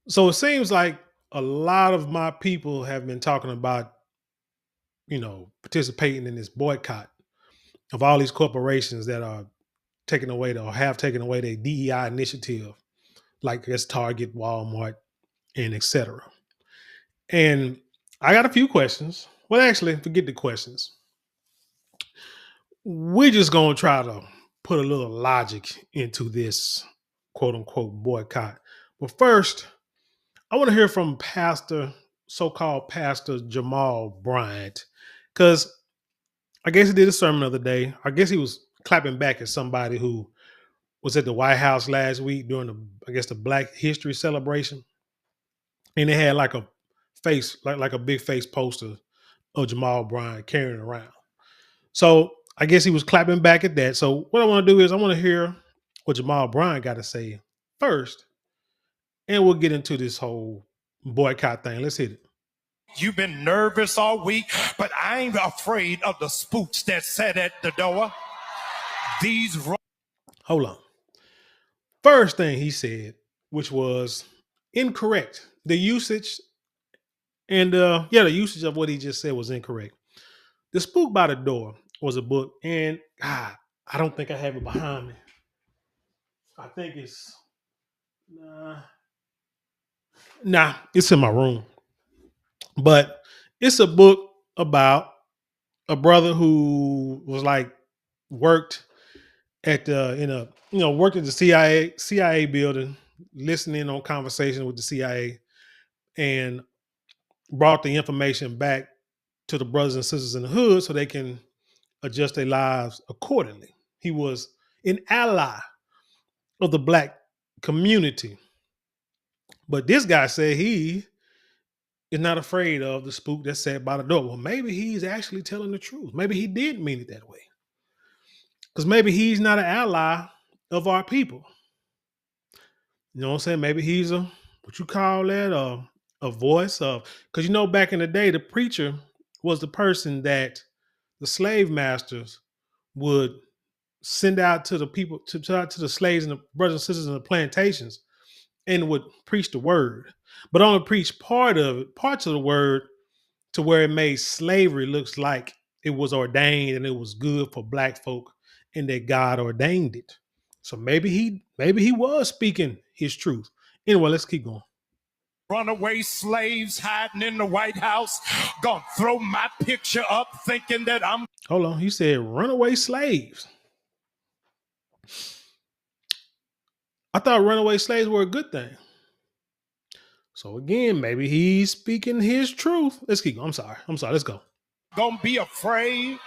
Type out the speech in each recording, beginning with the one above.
So it seems like a lot of my people have been talking about, participating in this boycott of all these corporations that are taking away or have taken away their DEI initiative, like I guess Target, Walmart, and etc. And I got a few questions. Well, actually, forget the questions. We're just gonna try to put a little logic into this quote unquote boycott. But first, I want to hear from so-called Pastor Jamal Bryant, because I guess he did a sermon the other day. I guess he was clapping back at somebody who was at the White House last week during the Black History celebration, and they had like a face, like a big face poster of Jamal Bryant carrying around. So I guess he was clapping back at that. So what I want to do is I want to hear what Jamal Bryant got to say first, and we'll get into this whole boycott thing. Let's hit it. You've been nervous all week, but I ain't afraid of the spooks that sat at the door. Hold on. First thing he said, which was incorrect. The usage the usage of what he just said was incorrect. The Spook by the Door was a book, and I don't think I have it behind me. I think it's it's in my room. But it's a book about a brother who was like worked at the in a worked at the CIA building, listening on conversation with the CIA, and brought the information back to the brothers and sisters in the hood so they can adjust their lives accordingly. He was an ally of the black community. But this guy said he is not afraid of the spook that sat by the door. Well, maybe he's actually telling the truth. Maybe he did mean it that way. Because maybe he's not an ally of our people. You know what I'm saying? Maybe he's what you call that, a voice of, because back in the day, the preacher was the person that the slave masters would send out to the people, to the slaves and the brothers and sisters in the plantations, and would preach the word, but only preach parts of the word, to where it made slavery looks like it was ordained and it was good for black folk, and that God ordained it. So maybe he was speaking his truth. Anyway, let's keep going. Runaway slaves hiding in the White House gonna throw my picture up thinking that I'm... Hold on. He said runaway slaves. I thought runaway slaves were a good thing. So again, maybe he's speaking his truth. Let's keep going. I'm sorry. Let's go. Gonna be afraid.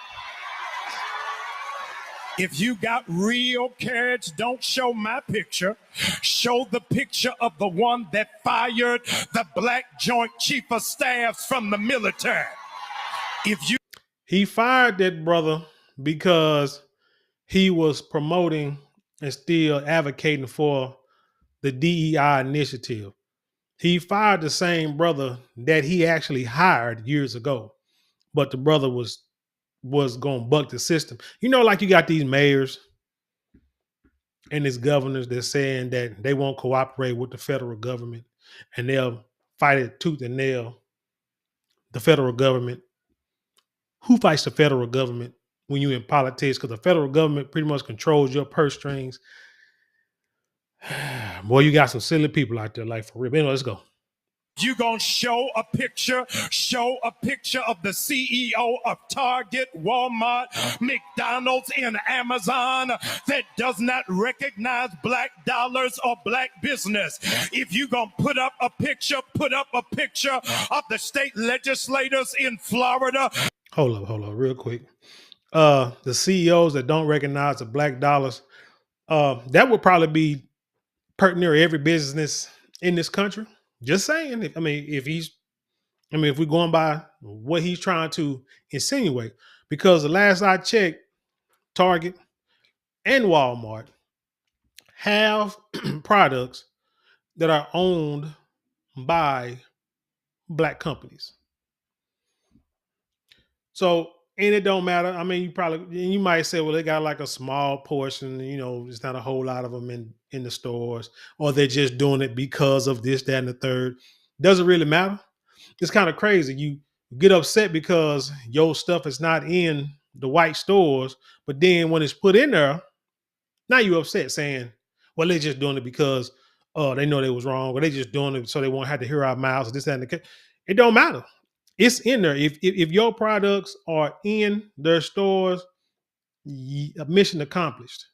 If you got real courage, don't show my picture. Show the picture of the one that fired the Black Joint Chief of Staffs from the military. He fired that brother because he was promoting and still advocating for the DEI initiative. He fired the same brother that he actually hired years ago, but the brother was going to buck the system. Like you got these mayors and these governors that's saying that they won't cooperate with the federal government, and they'll fight it tooth and nail. The federal government. Who fights the federal government when you're in politics? Because the federal government pretty much controls your purse strings. Boy, you got some silly people out there, like, for real. Anyway, let's go. You gonna show a picture of the CEO of Target, Walmart, McDonald's, and Amazon that does not recognize black dollars or black business. If you gonna put up a picture of the state legislators in Florida. Hold up, real quick. The CEOs that don't recognize the black dollars, that would probably be pertinent to every business in this country. Just saying. If we're going by what he's trying to insinuate, because the last I checked, Target and Walmart have products that are owned by black companies. So And it don't matter. I mean, you might say, well, they got like a small portion, it's not a whole lot of them in the stores, or they're just doing it because of this, that, and the third. Doesn't really matter. It's kind of crazy. You get upset because your stuff is not in the white stores, but then when it's put in there, now you upset saying, well, they're just doing it because they know they was wrong, or they just doing it so they won't have to hear our mouths, or this, that, and the. It don't matter. It's in there. If your products are in their stores, mission accomplished.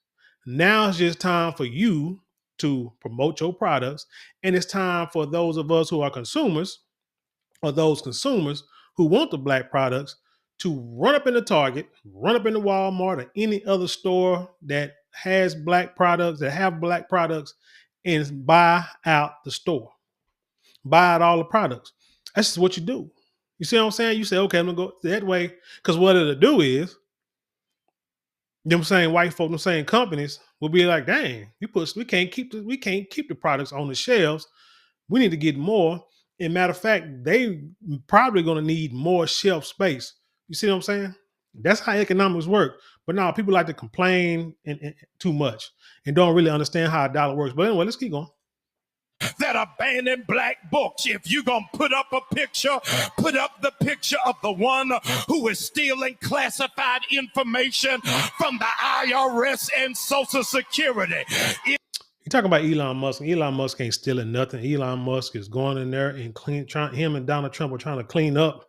Now it's just time for you to promote your products, and it's time for those of us who are consumers, or those consumers who want the black products, to run up in the Target, run up in the Walmart, or any other store that has black products, that have black products, and buy out the store. Buy out all the products. That's just what you do. You see what I'm saying? You say, okay, I'm gonna go that way. Because what it'll do is them same white folk, them same companies will be like, dang, we can't keep the products on the shelves. We need to get more. And matter of fact, they probably gonna need more shelf space. You see what I'm saying? That's how economics work. But now people like to complain and too much and don't really understand how a dollar works. But anyway, let's keep going. That are banning black books. If you gonna put up a picture, put up the picture of the one who is stealing classified information from the IRS and Social Security. You talking about Elon Musk? Elon Musk ain't stealing nothing. Elon Musk is going in there and him and Donald Trump are trying to clean up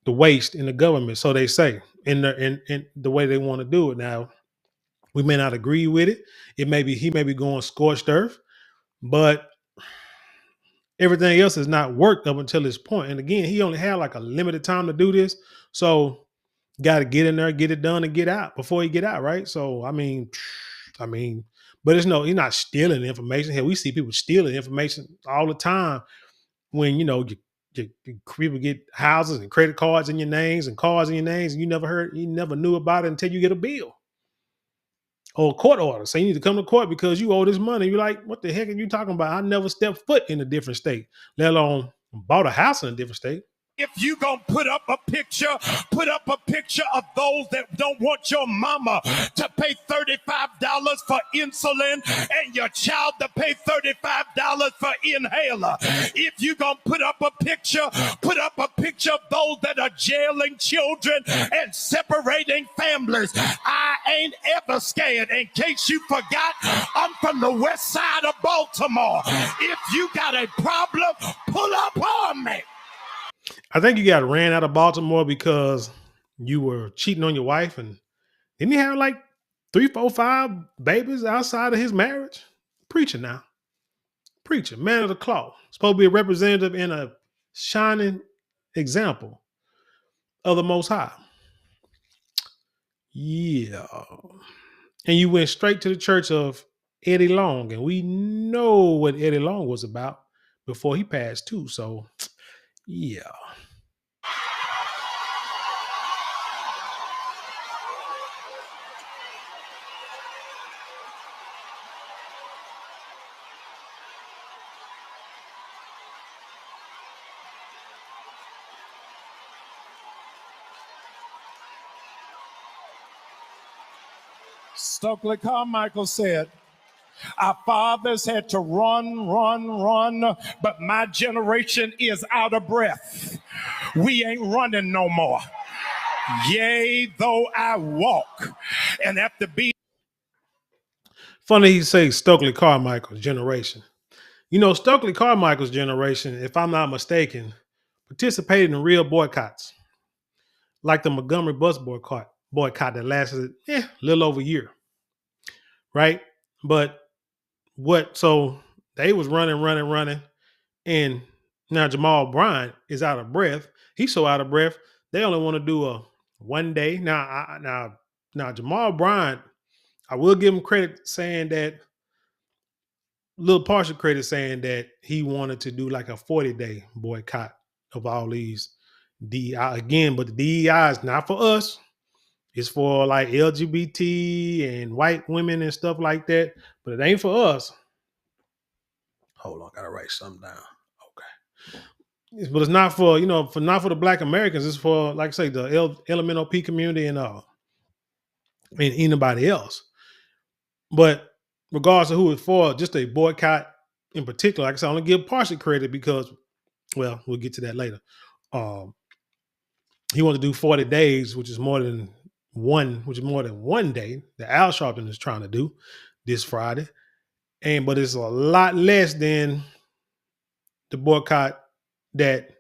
the waste in the government. So they say in the way they want to do it. Now, we may not agree with it. He may be going scorched earth, but everything else has not worked up until this point. And again, he only had like a limited time to do this. So got to get in there, get it done, and get out before he get out, right? So I mean, but he's not stealing information. Hell, we see people stealing information all the time when people get houses and credit cards in your names and cars in your names, and you never knew about it until you get a bill or a court order. So you need to come to court because you owe this money. You're like, what the heck are you talking about? I never stepped foot in a different state, let alone bought a house in a different state. If you gonna put up a picture of those that don't want your mama to pay $35 for insulin and your child to pay $35 for inhaler. If you gonna put up a picture of those that are jailing children and separating families. I ain't ever scared. In case you forgot, I'm from the west side of Baltimore. If you got a problem, pull up on me. I think you got ran out of Baltimore because you were cheating on your wife, and didn't he have like 3, 4, 5 babies outside of his marriage? Preacher now. Preacher, man of the cloth. Supposed to be a representative and a shining example of the Most High. Yeah. And you went straight to the church of Eddie Long, and we know what Eddie Long was about before he passed too. So, yeah. Stokely Carmichael said, our fathers had to run, but my generation is out of breath. We ain't running no more. Yea, though I walk, and after being. Funny he say Stokely Carmichael's generation. Stokely Carmichael's generation, if I'm not mistaken, participated in real boycotts, like the Montgomery bus boycott that lasted a little over a year, right? But so they was running, and now Jamal Bryant is out of breath. He's so out of breath, they only want to do a one day. Now Jamal Bryant, I will give him credit saying that, little partial credit saying that he wanted to do like a 40-day boycott of all these DEI again, but the DEI is not for us. It's for like LGBT and white women and stuff like that, but it ain't for us. Hold on, gotta write something down. Okay. but it's not for for not for the Black Americans. It's for, like I say, the LMNOP community and anybody else. But regardless of who it's for, just a boycott in particular, like I said, I only give partial credit because, well, we'll get to that later. Um, he wanted to do 40 days, which is more than one day that Al Sharpton is trying to do this Friday. But it's a lot less than the boycott that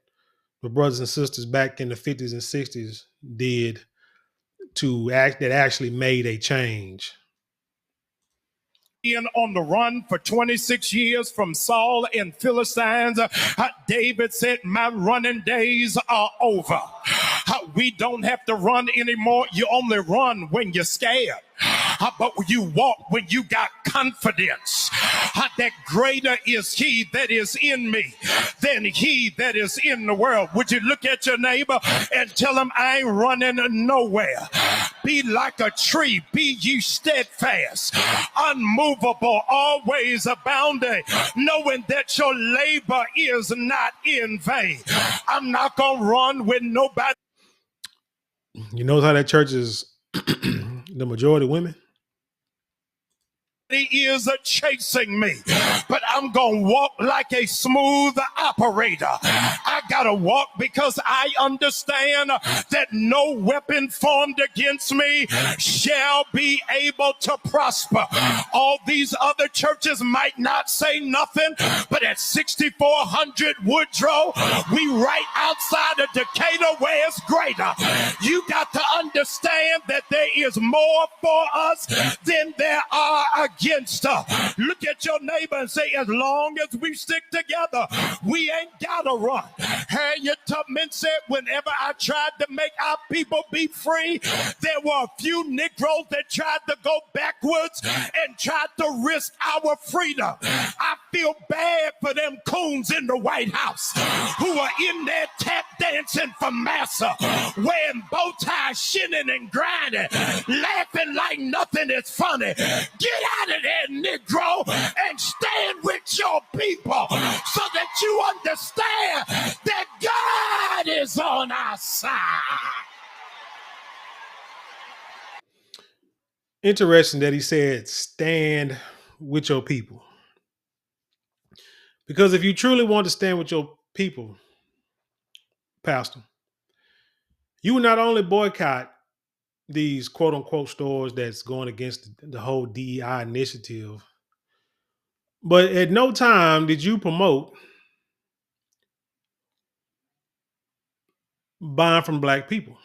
the brothers and sisters back in the 50s and 60s did that actually made a change. On the run for 26 years from Saul and Philistines. David said, my running days are over. We don't have to run anymore. You only run when you're scared. But you walk when you got confidence that greater is he that is in me than he that is in the world. Would you look at your neighbor and tell him, I ain't running nowhere. Be like a tree, be ye steadfast, unmovable, always abounding, knowing that your labor is not in vain. I'm not gonna run with nobody. You notice how that church is the majority women? Is chasing me, but I'm gonna walk like a smooth operator. I gotta walk because I understand that no weapon formed against me shall be able to prosper. All these other churches might not say nothing, but at 6400 Woodrow, we right outside of Decatur where it's greater. You got to understand that there is more for us than there are against us. Look at your neighbor and say, as long as we stick together, we ain't gotta run. Harriet Tubman said, whenever I tried to make our people be free, there were a few Negroes that tried to go backwards and tried to risk our freedom. I feel bad for them coons in the White House who are in there tap dancing for massa, wearing bow ties, shinning and grinding, laughing like nothing is funny. Get out of there, Negro, and stand with your people so that you understand that God is on our side. Interesting that he said, stand with your people. Because if you truly want to stand with your people, Pastor, you will not only boycott these quote unquote stores that's going against the whole DEI initiative, but at no time did you promote buying from Black people.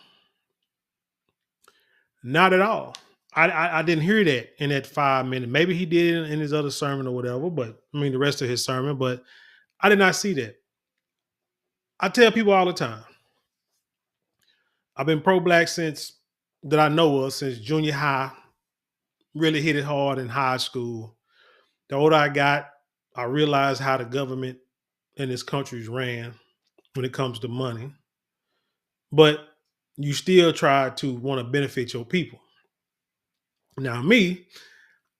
Not at all. I didn't hear that in that 5 minute. Maybe he did in his other sermon or whatever, but I mean the rest of his sermon, but I did not see that. I tell people all the time, I've been pro-Black since that I know of, since junior high, really hit it hard in high school. The older I got, I realized how the government in this country is ran when it comes to money. But you still try to want to benefit your people. Now, me,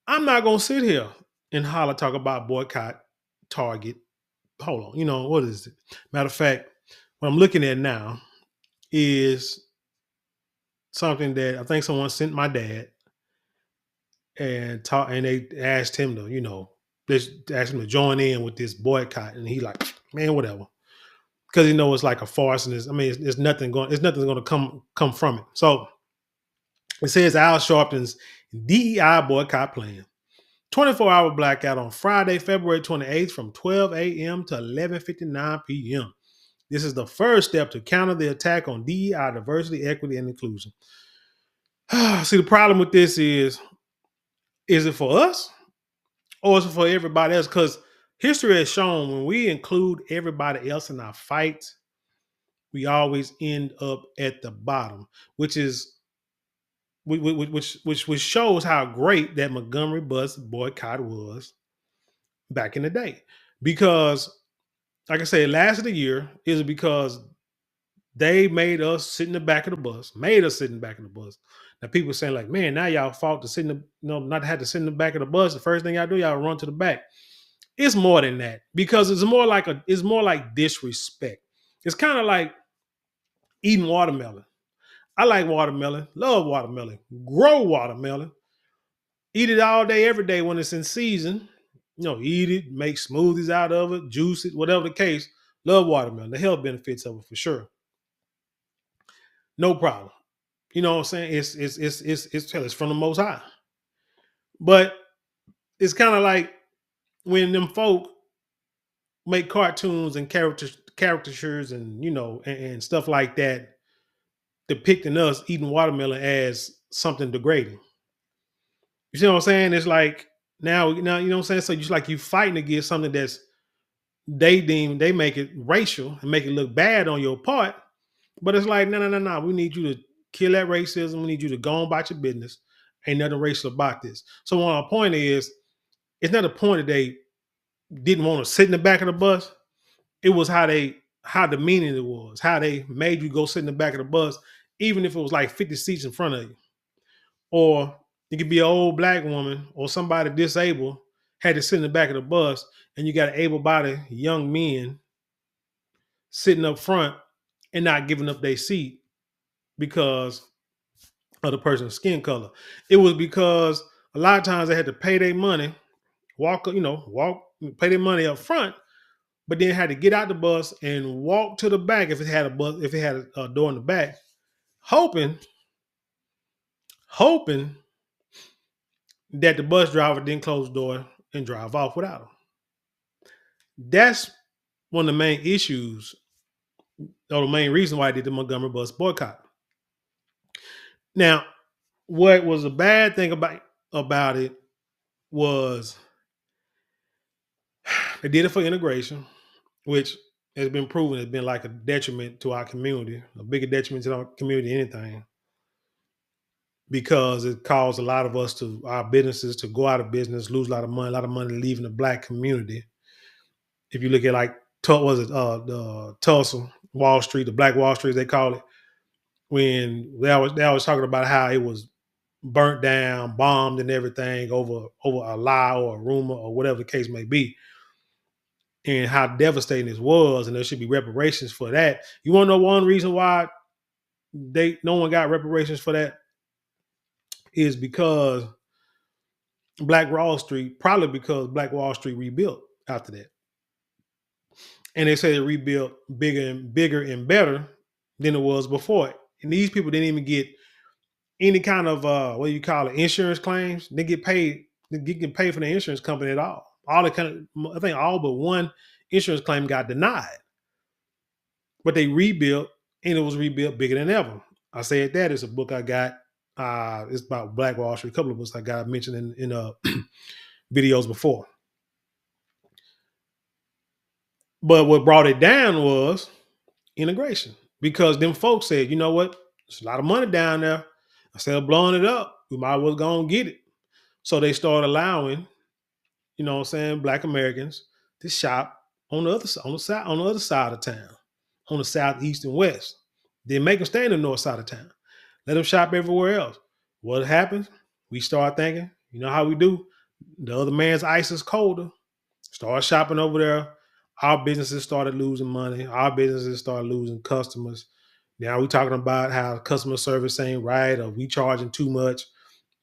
I'm not going to sit here and holler talk about boycott, Target. Hold on. What is it? Matter of fact, what I'm looking at now is something that I think someone sent my dad and they asked him to, asked him to join in with this boycott. And he like, man, whatever. Because it's like a farce and there's nothing going to come from it. So it says Al Sharpton's DEI boycott plan. 24-hour blackout on Friday, February 28th from 12 a.m. to 11:59 p.m. This is the first step to counter the attack on DEI, diversity, equity, and inclusion. See, the problem with this is it for us or is it for everybody else? Because history has shown when we include everybody else in our fights, we always end up at the bottom, which shows how great that Montgomery bus boycott was back in the day. Because, like I said, it lasted a year. Is it because they made us sit in the back of the bus? Now people are saying like, man, now y'all fought to sit in the, not have to sit in the back of the bus. The first thing y'all do, run to the back. It's more than that because it's more like disrespect. It's kind of like eating watermelon. I like watermelon, love watermelon, grow watermelon, eat it all day, every day when it's in season. Eat it, make smoothies out of it, juice it, whatever the case. Love watermelon. The health benefits of it for sure. No problem. You know what I'm saying? It's from the Most High. But it's kind of like when them folk make cartoons and caricatures and and stuff like that, depicting us eating watermelon as something degrading. You see what I'm saying? It's like now you know what I'm saying. So just like you fighting against something that's they make it racial and make it look bad on your part, but it's like no. We need you to kill that racism. We need you to go on about your business. Ain't nothing racial about this. So what my point is, it's not a point that they didn't want to sit in the back of the bus. It was how demeaning it was, how they made you go sit in the back of the bus, even if it was like 50 seats in front of you. Or it could be an old black woman or somebody disabled had to sit in the back of the bus, and you got able-bodied young men sitting up front and not giving up their seat because of the person's skin color. It was because a lot of times they had to pay their money, pay their money up front, but then had to get out the bus and walk to the back if it had a bus, if it had a door in the back, hoping that the bus driver didn't close the door and drive off without them. That's one of the main issues, or the main reason why I did the Montgomery bus boycott. Now, what was a bad thing about it was they did it for integration, which has been proven has been like a detriment to our community, a bigger detriment to our community than anything, because it caused a lot of our businesses to go out of business, lose a lot of money leaving the black community. If you look at like the Tulsa Wall Street, the Black Wall Street, they call it, when they always talking about how it was burnt down, bombed, and everything over a lie or a rumor or whatever the case may be, and how devastating this was, and there should be reparations for that. You want to know one reason why no one got reparations for that is because probably because Black Wall Street rebuilt after that. And they say it rebuilt bigger and better than it was before. And these people didn't even get any kind of what do you call it, insurance claims. They get paid. They get paid from the insurance company at all. I think all but one insurance claim got denied. But they rebuilt, and it was rebuilt bigger than ever. I said that it's a book I got. It's about Black Wall Street. A couple of books I got mentioned in videos before. But what brought it down was integration, because them folks said, you know what, there's a lot of money down there. Instead of blowing it up, we might as well go and get it. So they started allowing, Black Americans to shop on the other side of town, on the south, east, and west. Then make them stay in the north side of town. Let them shop everywhere else. What happens? We start thinking, you know how we do? The other man's ice is colder. Start shopping over there. Our businesses started losing money. Our businesses started losing customers. Now we're talking about how customer service ain't right, or we charging too much,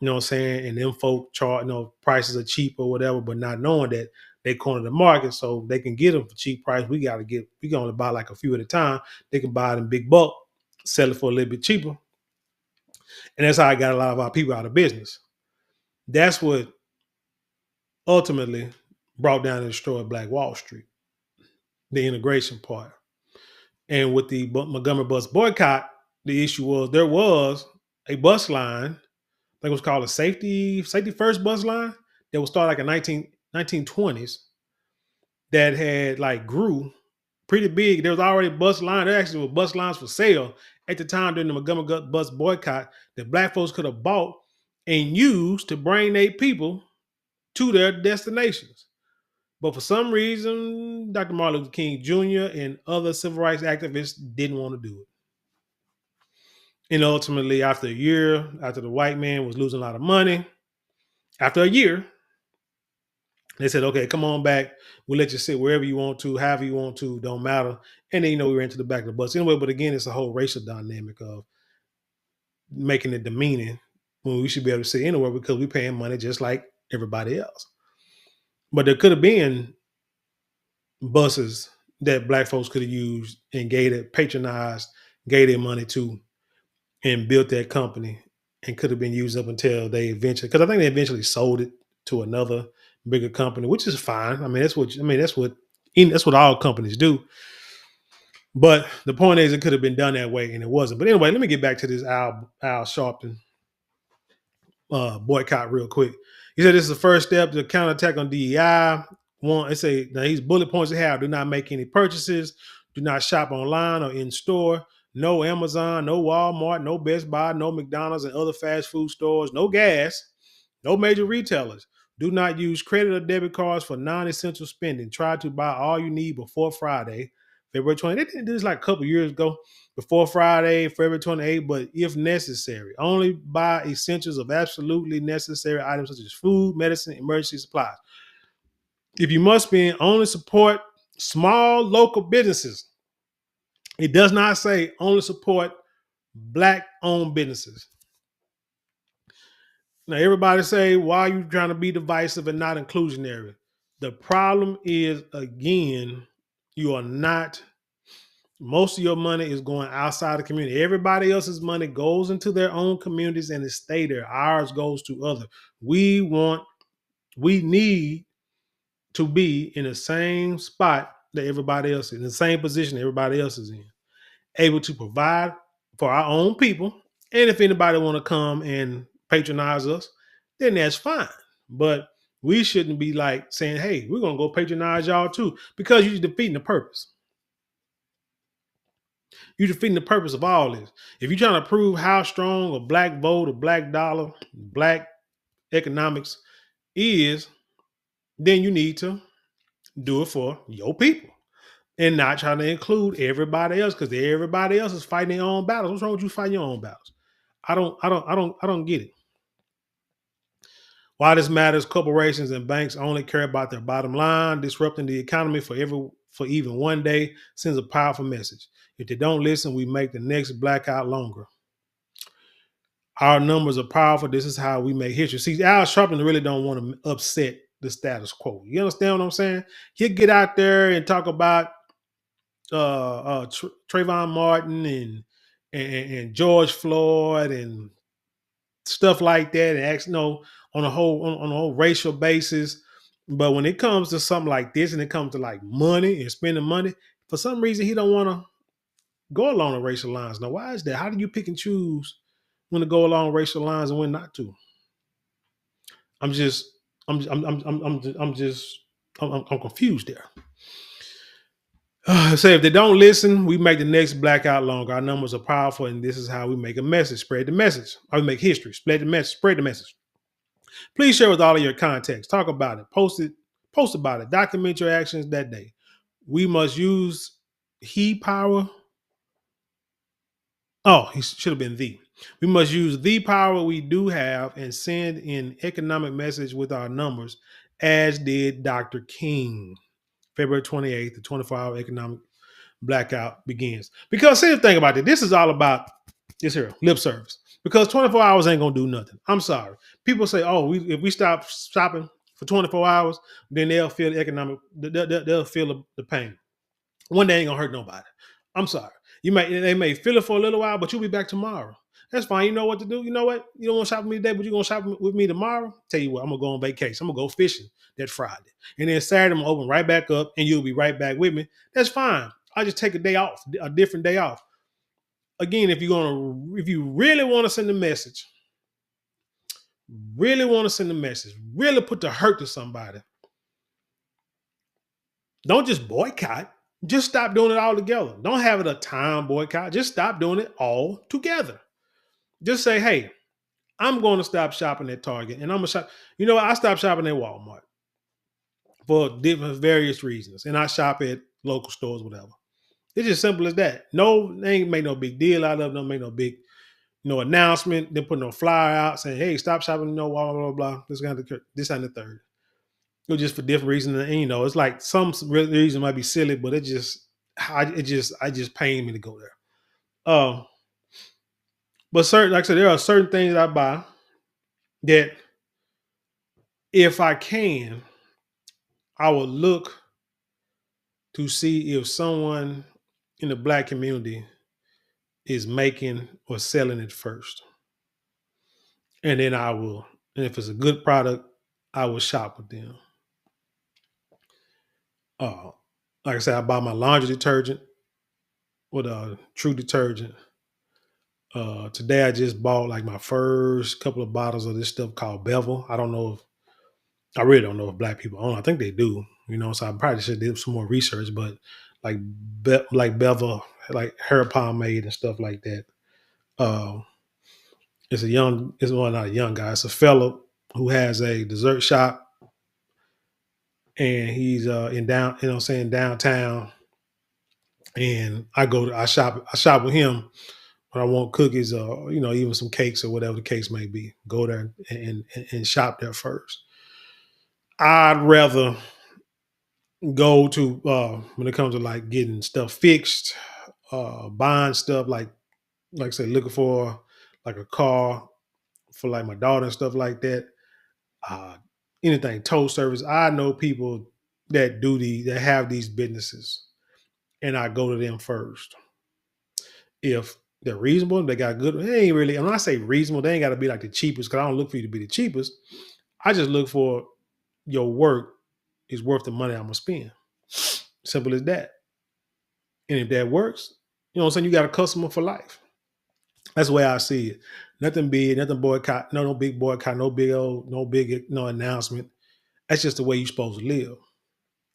you know what I'm saying? And them folk charge, prices are cheap or whatever, but not knowing that they corner the market so they can get them for cheap price. We can only buy like a few at a time. They can buy it in big bulk, sell it for a little bit cheaper. And that's how I got a lot of our people out of business. That's what ultimately brought down and destroyed Black Wall Street, the integration part. And with the Montgomery bus boycott, the issue was there was a bus line, I think it was called a safety first bus line, that was started like in 1920s, that had like grew pretty big. There was already bus line. There actually were bus lines for sale at the time during the Montgomery bus boycott that Black folks could have bought and used to bring their people to their destinations. But for some reason, Dr. Martin Luther King Jr. and other civil rights activists didn't want to do it. And ultimately, after a year, after the white man was losing a lot of money, after a year, They said, okay, come on back. We'll let you sit wherever you want to, however you want to, don't matter. And then, we ran to the back of the bus. Anyway, but again, it's a whole racial dynamic of making it demeaning when we should be able to sit anywhere because we're paying money just like everybody else. But there could have been buses that black folks could have used and patronized, gave their money to, and built that company, and could have been used up until they eventually, because I think they eventually sold it to another bigger company, which is fine. I mean, that's what all companies do. But the point is, it could have been done that way, and it wasn't. But anyway, let me get back to this Al Sharpton boycott real quick. He said this is the first step to counterattack on DEI. One, they say now these bullet points they have: do not make any purchases, do not shop online or in store, no Amazon, no Walmart, no Best Buy, no McDonald's and other fast food stores, no gas, no major retailers. Do not use credit or debit cards for non-essential spending. Try to buy all you need before Friday, February 20th. They did this like a couple years ago, before Friday, February 28th, but if necessary. Only buy essentials of absolutely necessary items such as food, medicine, emergency supplies. If you must spend, only support small local businesses. It does not say only support black-owned businesses. Now, everybody say, why are you trying to be divisive and not inclusionary? The problem is, again, you are not, most of your money is going outside the community. Everybody else's money goes into their own communities and it stay there. Ours goes to other. We need to be in the same spot that everybody else is, in the same position everybody else is in, able to provide for our own people. And if anybody want to come and patronize us, then that's fine. But we shouldn't be like saying, hey, we're going to go patronize y'all too, because you're defeating the purpose. You're defeating the purpose of all this. If you're trying to prove how strong a black vote, a black dollar, black economics is, then you need to do it for your people and not trying to include everybody else, because everybody else is fighting their own battles. What's wrong with you fighting your own battles? I don't get it. Why this matters: corporations and banks only care about their bottom line. Disrupting the economy for even one day sends a powerful message. If they don't listen, we make the next blackout longer. Our numbers are powerful. This is how we make history. See, Al Sharpton really don't want to upset the status quo. You understand what I'm saying? He'll get out there and talk about Trayvon Martin and George Floyd and stuff like that, and ask on a whole racial basis. But when it comes to something like this, and it comes to like money and spending money, for some reason he don't want to go along the racial lines. Now, why is that? How do you pick and choose when to go along racial lines and when not to? I'm confused there. Say if they don't listen, we make the next blackout longer. Our numbers are powerful, and this is how we make a message. Spread the message. Or we make history. Spread the message. Spread the message. Please share with all of your contacts. Talk about it. Post it. Post about it. Document your actions that day. We must use he power. Oh, he should have been the. We must use the power we do have and send an economic message with our numbers, as did Dr. King. February 28th, the 24-hour economic blackout begins. Because see the thing about it, this is all about this here, lip service. Because 24 hours ain't going to do nothing. I'm sorry. People say, oh, if we stop shopping for 24 hours, then they'll feel the they'll feel the pain. One day ain't going to hurt nobody. I'm sorry. They may feel it for a little while, but you'll be back tomorrow. That's fine. You know what to do. You know what? You don't want to shop with me today, but you're going to shop with me tomorrow? Tell you what, I'm going to go on vacation. I'm going to go fishing that Friday. And then Saturday, I'm going to open right back up, and you'll be right back with me. That's fine. I'll just take a day off, a different day off. Again, if you really want to send a message, really put the hurt to somebody, don't just boycott. Just stop doing it all together. Don't have it a time boycott. Just stop doing it all together. Just say, hey, I'm going to stop shopping at Target, and I'm going to shop. You know what? I stopped shopping at Walmart for different various reasons, and I shop at local stores, whatever. It's just simple as that. No, they ain't make no big deal out of it. Don't make no big, announcement. Then put no flyer out saying, hey, stop shopping, blah, blah, blah, blah. This and the third. It was just for different reasons. And it's like some reason might be silly, but it just pained me to go there. Um, but certain, like I said, there are certain things that I buy that if I can, I will look to see if someone in the black community is making or selling it first. And then and if it's a good product, I will shop with them. Uh, like I said, I buy my laundry detergent with a True Detergent. Today I just bought like my first couple of bottles of this stuff called Bevel. I really don't know if black people own. I think they do. So I probably should do some more research. But like like Bevel, like hair pomade and stuff like that. Uh, it's not a young guy. It's a fellow who has a dessert shop, and he's in downtown. And I shop with him when I want cookies or even some cakes or whatever the case may be. Go there and shop there first. I'd rather go to when it comes to like getting stuff fixed, buying stuff like I said, looking for like a car for like my daughter and stuff like that. Uh, Anything tow service. I know people that have these businesses, and I go to them first. If they're reasonable, they got good. They ain't really. When I say reasonable, they ain't got to be like the cheapest. Because I don't look for you to be the cheapest. I just look for your work is worth the money I'm gonna spend. Simple as that. And if that works, what I'm saying, you got a customer for life. That's the way I see it. Nothing big, nothing boycott, no big boycott, no big announcement. That's just the way you're supposed to live.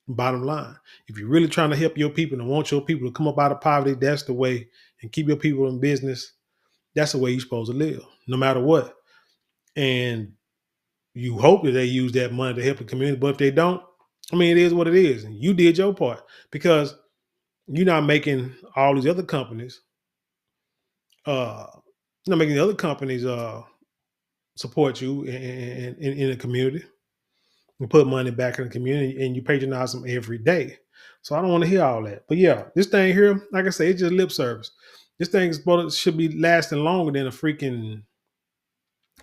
Bottom line, if you're really trying to help your people and want your people to come up out of poverty, that's the way, and keep your people in business. That's the way you're supposed to live, no matter what. And you hope that they use that money to help the community. But if they don't, I mean, it is what it is. And you did your part because you're not making all these other companies, uh, you're not making the other companies support you in the community and put money back in the community, and you patronize them every day. So I don't want to hear all that. But yeah, this thing here, like I say, it's just lip service. This thing should be lasting longer than a freaking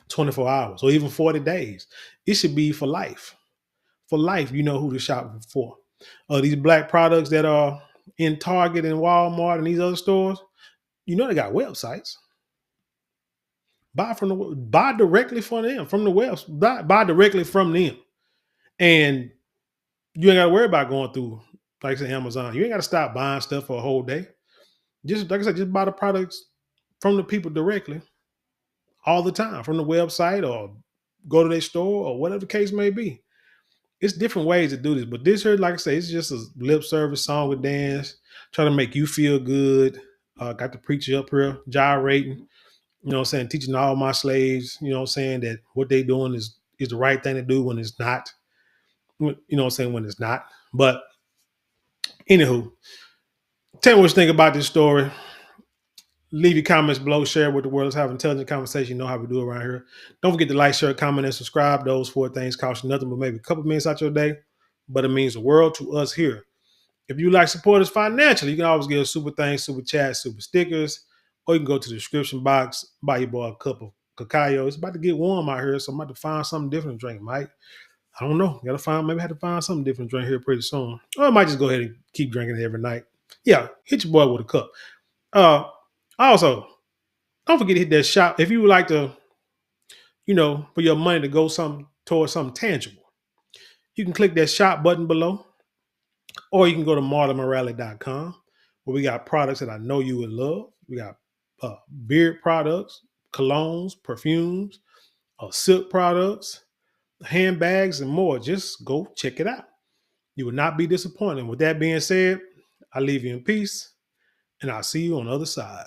24 hours or even 40 days. It should be for life. For life, you know who to shop for. These black products that are in Target and Walmart and these other stores, they got websites. Buy directly from them, from the website. Buy directly from them. And you ain't got to worry about going through, like I said, Amazon. You ain't got to stop buying stuff for a whole day. Just like I said, just buy the products from the people directly all the time, from the website or go to their store or whatever the case may be. It's different ways to do this, but this here, like I say, it's just a lip service song with dance, trying to make you feel good. Got the preacher up here gyrating, teaching all my slaves, that what they doing is the right thing to do when it's not, when it's not. But anywho, tell me what you think about this story. Leave your comments below. Share with the world. Let's have intelligent conversation. You know how we do around here. Don't forget to like, share, comment, and subscribe. Those 4 things cost you nothing but maybe a couple minutes out your day, but it means the world to us here. If you like support us financially, you can always get a super thanks, super chat, super stickers, or you can go to the description box, buy your boy a cup of cacao. It's about to get warm out here, so I'm about to find something different to drink, Mike. I don't know. Maybe I have to find something different to drink here pretty soon. Or I might just go ahead and keep drinking it every night. Yeah, hit your boy with a cup. Also, don't forget to hit that shop. If you would like to, for your money to go towards something tangible, you can click that shop button below, or you can go to marlonmorale.com, where we got products that I know you would love. We got beard products, colognes, perfumes, silk products, handbags, and more. Just go check it out. You will not be disappointed. With that being said, I leave you in peace, and I'll see you on the other side.